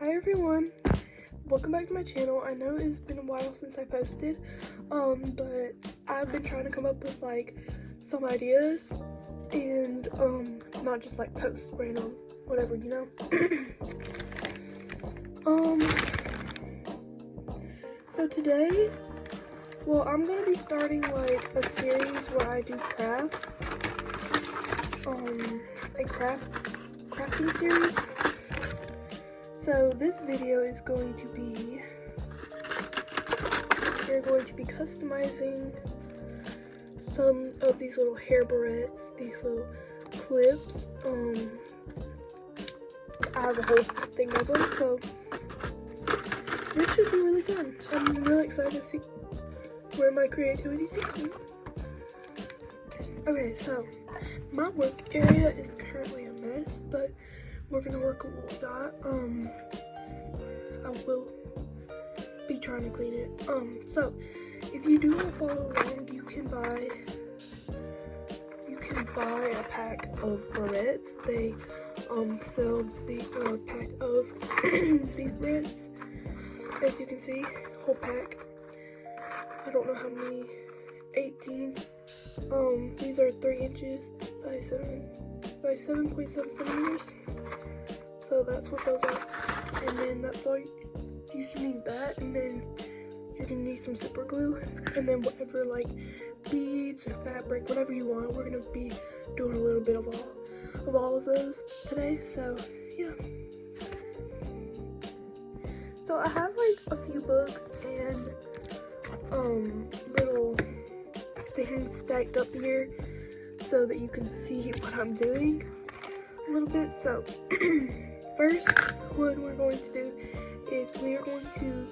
Hi everyone, welcome back to my channel. I know it's been a while since I posted, but I've been trying to come up with like some ideas and not just like post random whatever, you know. So today, well, I'm gonna be starting like a series where I do crafts, a crafting series. So this video is going to be, we're going to be customizing some of these little hair barrettes, these little clips. I have a whole thing of them, so this should be really fun. I'm really excited to see where my creativity takes me. Okay, so my work area is currently a mess, but we're gonna work with what we got. I will be trying to clean it. So if you do want to follow along, you can buy a pack of barrettes. They sell the pack of these barrettes. As you can see, whole pack. I don't know how many. 18. These are 3 inches by 7.7 centimeters. So that's what those are. And then that's all you should need that, and then you're gonna need some super glue, and then whatever like beads or fabric, whatever you want. We're gonna be doing a little bit of all of those today. So yeah. So I have like a few books and little things stacked up here so that you can see what I'm doing a little bit. So first, what we're going to do is we are going to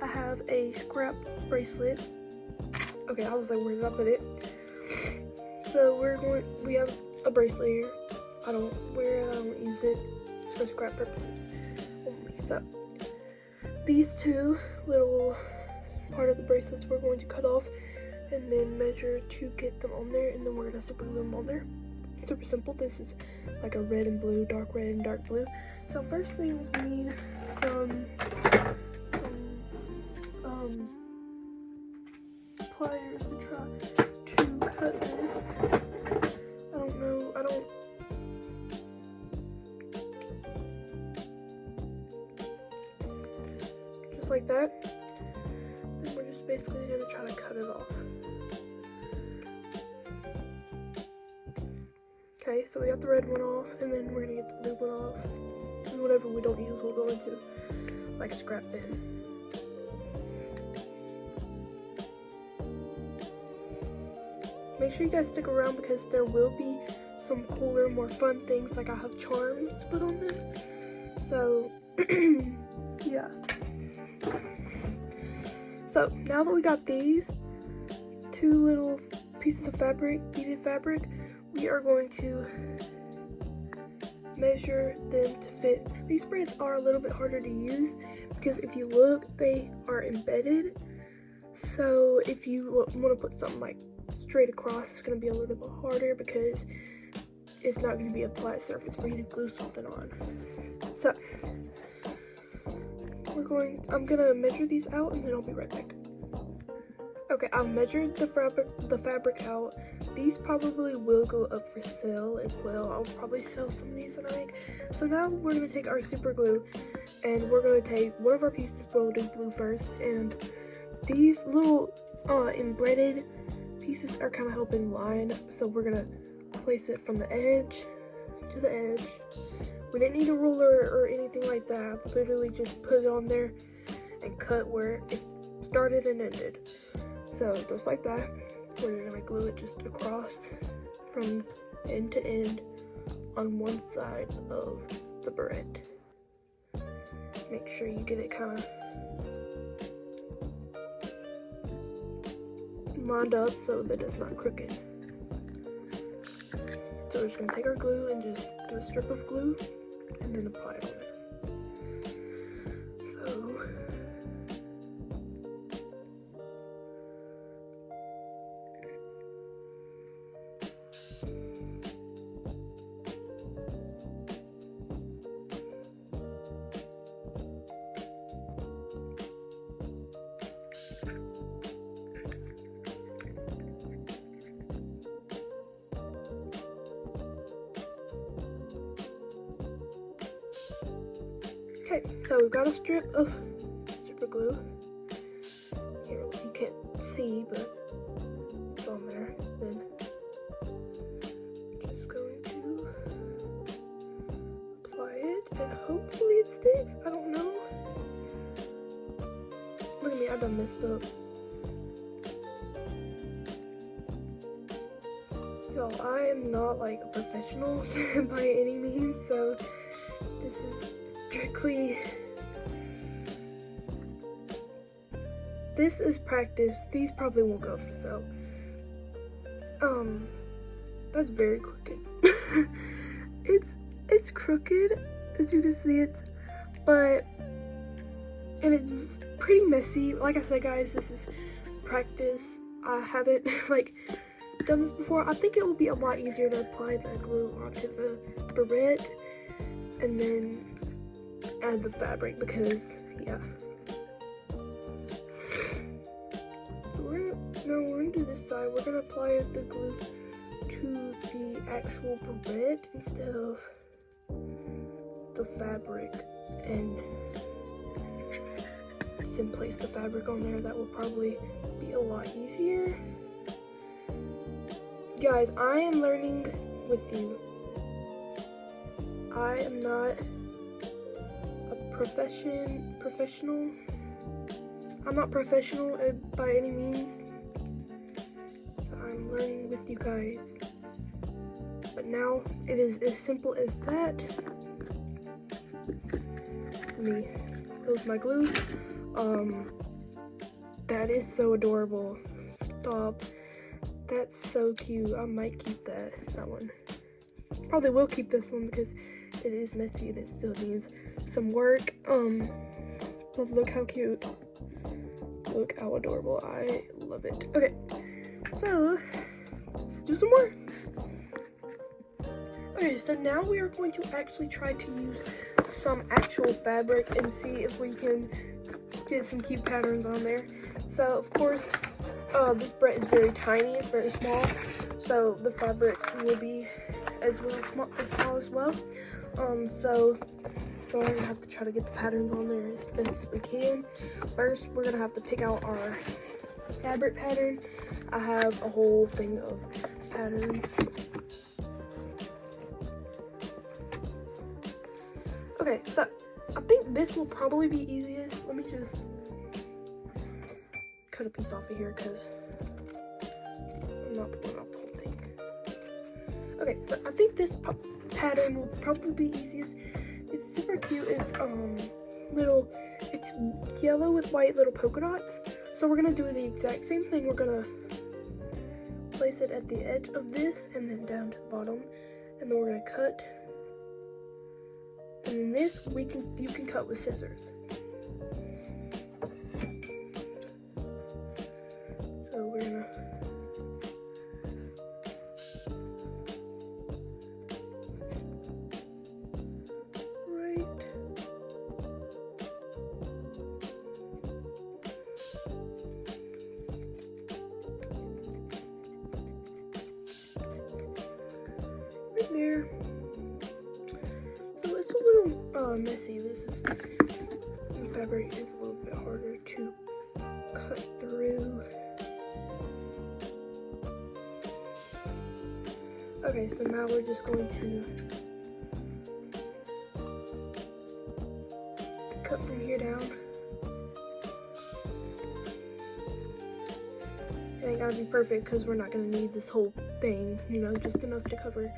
have a scrap bracelet. Okay, I was like, where did I put it? So we have a bracelet here. I don't wear it, I don't use it. It's for scrap purposes only. So these two little part of the bracelets we're going to cut off and then measure to get them on there, and then we're gonna super glue them on there. Super simple. This is like a red and blue, dark red and dark blue. So first thing is we need some pliers to try to cut this. Just like that. Then we're just basically gonna try to cut it off. Okay, so we got the red one off, and then we're gonna get the blue one off. And whatever we don't use, we'll go into like a scrap bin. Make sure you guys stick around because there will be some cooler, more fun things, like I have charms to put on them. So, yeah. So, now that we got these 2 little pieces of fabric, beaded fabric, we are going to measure them to fit. These braids are a little bit harder to use because if you look, they are embedded. So if you want to put something like straight across, it's going to be a little bit harder because it's not going to be a flat surface for you to glue something on. So I'm going to measure these out, and then I'll be right back. Okay, I've measured the fabric out. These probably will go up for sale as well. I'll probably sell some of these tonight. So now we're going to take our super glue, and we're going to take one of our pieces. We'll do blue first, and these little embedded pieces are kind of helping line. So we're going to place it from the edge to the edge. We didn't need a ruler or anything like that. Literally just put it on there and cut where it started and ended. So just like that, we're gonna glue it just across from end to end on one side of the barrette. Make sure you get it kind of lined up so that it's not crooked. So we're just gonna take our glue and just do a strip of glue and then apply it on there. So Okay, so we've got a strip of super glue. You can't see, but it's on there. Then just going to apply it, and hopefully it sticks. I don't know. Look at me, I done messed up. Y'all, I am not like a professional by any means, so this is strictly, this is practice. These probably won't go for sale. That's very crooked. it's crooked, as you can see it, and it's pretty messy. Like I said, guys, this is practice. I haven't like done this before. I think it will be a lot easier to apply the glue onto the barrette and then add the fabric, because yeah. We're gonna do this side. We're gonna apply the glue to the actual barrette instead of the fabric, and then place the fabric on there. That will probably be a lot easier. Guys, I am learning with you. I am not a professional. I'm not professional by any means. So I'm learning with you guys. But now it is as simple as that. Let me close my glue. That is so adorable. Stop. That's so cute. I might keep that one. Probably will keep this one because it is messy and it still needs some work. But look how cute. Look how adorable. I love it. Okay, so let's do some more. Okay, so now we are going to actually try to use some actual fabric and see if we can get some cute patterns on there. So of course, this barrette is very tiny, it's very small, so the fabric will be as small as well. So we're gonna have to try to get the patterns on there as best as we can. First, we're gonna have to pick out our fabric pattern. I have a whole thing of patterns. Okay, so I think this will probably be easiest. Let me just cut a piece off of here because I'm not pulling out the whole thing. Okay, so I think this pattern will probably be easiest. It's super cute. It's it's yellow with white little polka dots. So we're gonna do the exact same thing. We're gonna place it at the edge of this and then down to the bottom, and then we're gonna cut. And then this you can cut with scissors. So we're gonna right there. So it's a little messy. The fabric is a little bit harder to cut through. Okay, so now we're just going to cut from here down. It ain't gotta be perfect because we're not gonna need this whole thing, you know, just enough to cover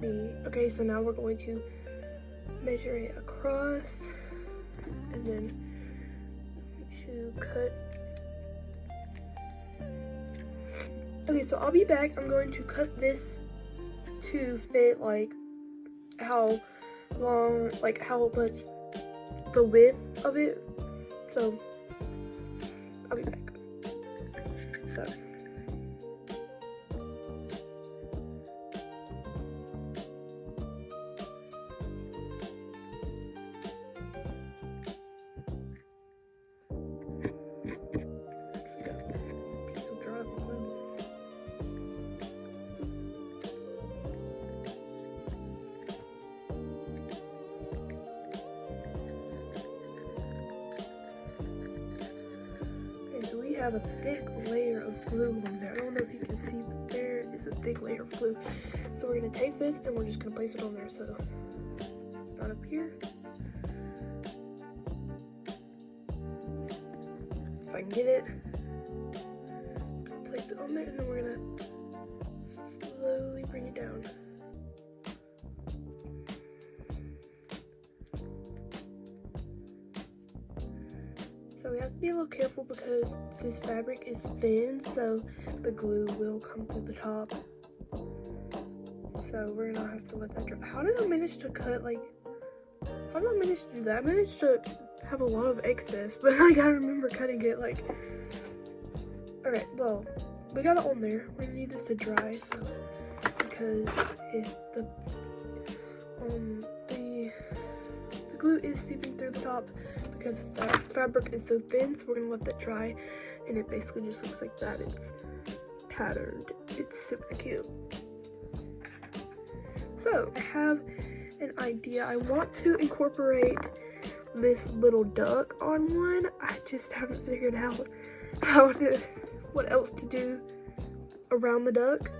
the, okay, so now we're going to measure it across and then to cut. Okay, so I'll be back. I'm going to cut this to fit like how long, like how much the width of it. So I'll be back. So have a thick layer of glue on there. I don't know if you can see, but there is a thick layer of glue. So we're gonna take this and we're just gonna place it on there. So start up here. If I can get it, place it on there, and then we're gonna slowly bring it down. So we have to be a little careful because this fabric is thin, so the glue will come through the top. So we're gonna have to let that dry. How did I manage to cut, like, how did I manage to do that? I managed to have a lot of excess, but like I remember cutting it, like, okay, well, we got it on there. We're gonna need this to dry, so, because if the glue is seeping through the top because the fabric is so thin, so we're gonna let that dry, and it basically just looks like that. It's patterned. It's super cute. So I have an idea. I want to incorporate this little duck on one. I just haven't figured out what else to do around the duck.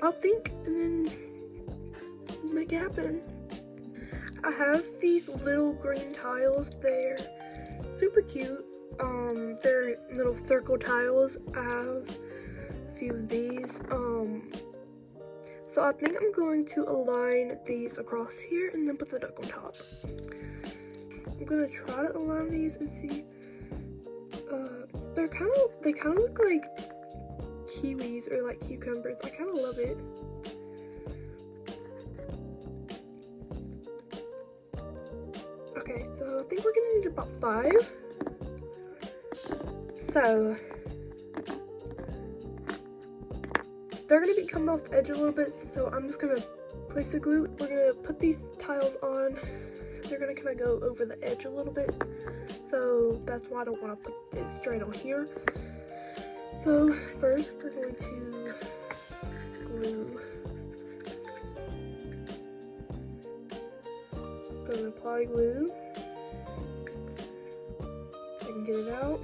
I'll think and then make it happen. I have these little green tiles. They're super cute. They're little circle tiles. I have a few of these. So I think I'm going to align these across here and then put the duck on top. I'm gonna try to align these and see. They kind of look like kiwis or like cucumbers. I kind of love it. Okay, so I think we're gonna need about 5. So they're gonna be coming off the edge a little bit, so I'm just gonna place the glue. We're gonna put these tiles on. They're gonna kind of go over the edge a little bit, so that's why I don't want to put this straight on here. So first we're going to glue. Gonna apply glue. I can get it out.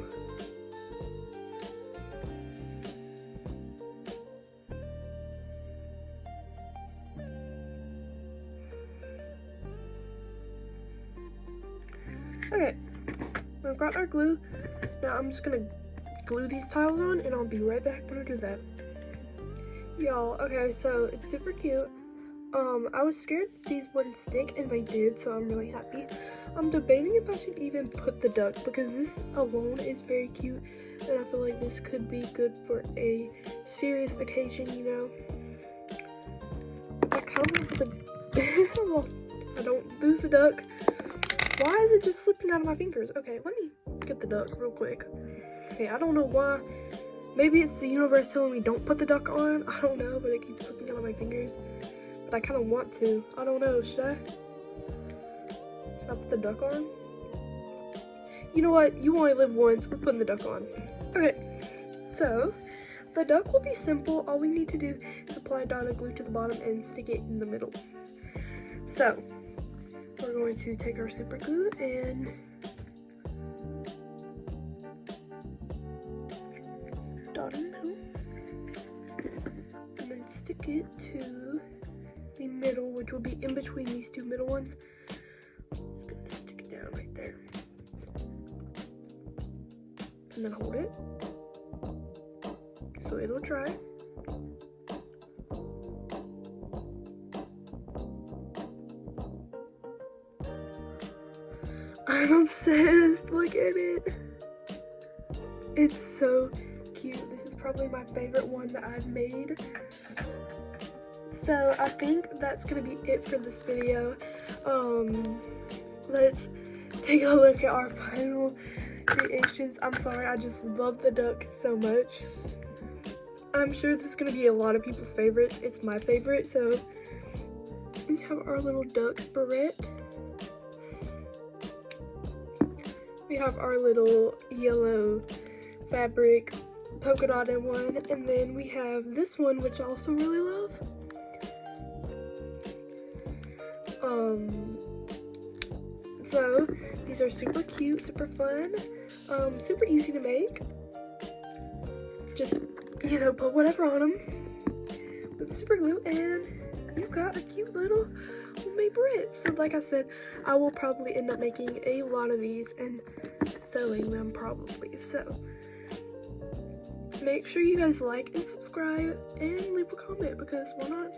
Okay, we've got our glue. Now I'm just gonna glue these tiles on and I'll be right back when I do that. Y'all, okay, so it's super cute. I was scared that these wouldn't stick and they did, so I'm really happy. I'm debating if I should even put the duck because this alone is very cute and I feel like this could be good for a serious occasion, you know. I kind of want the I don't lose the duck. Why is it just slipping out of my fingers? Okay, let me get the duck real quick. Okay, I don't know why. Maybe it's the universe telling me don't put the duck on. I don't know, but it keeps slipping out of my fingers. But I kind of want to. I don't know. Should I put the duck on? You know what? You only live once. We're putting the duck on. Okay, so the duck will be simple. All we need to do is apply dotted glue to the bottom and stick it in the middle. So we're going to take our super glue and dot in the middle, and then stick it to the middle, which will be in between these two middle ones. Just gonna stick it down right there, and then hold it so it'll dry. I'm obsessed. Look at it. It's so cute. This is probably my favorite one that I've made. So I think that's gonna be it for this video. Let's take a look at our final creations. I'm sorry, I just love the duck so much. I'm sure this is gonna be a lot of people's favorites. It's my favorite. So we have our little duck barrette. We have our little yellow fabric polka dotted one, and then we have this one, which I also really love. So these are super cute, super fun, super easy to make. Just, you know, put whatever on them with super glue and you've got a cute little homemade Barrettes. So like I said, I will probably end up making a lot of these and selling them probably. So make sure you guys like and subscribe and leave a comment, because why not?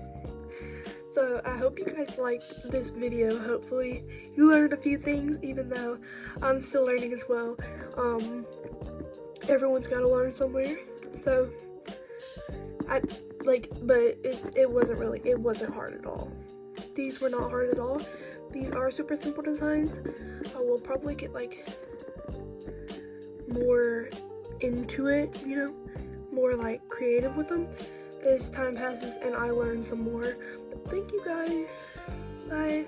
So I hope you guys liked this video. Hopefully you learned a few things, even though I'm still learning as well. Everyone's got to learn somewhere. So but it wasn't hard at all. These were not hard at all. These are super simple designs. I will probably get like more into it, you know, more like creative with them as time passes and I learn some more. But thank you guys. Bye.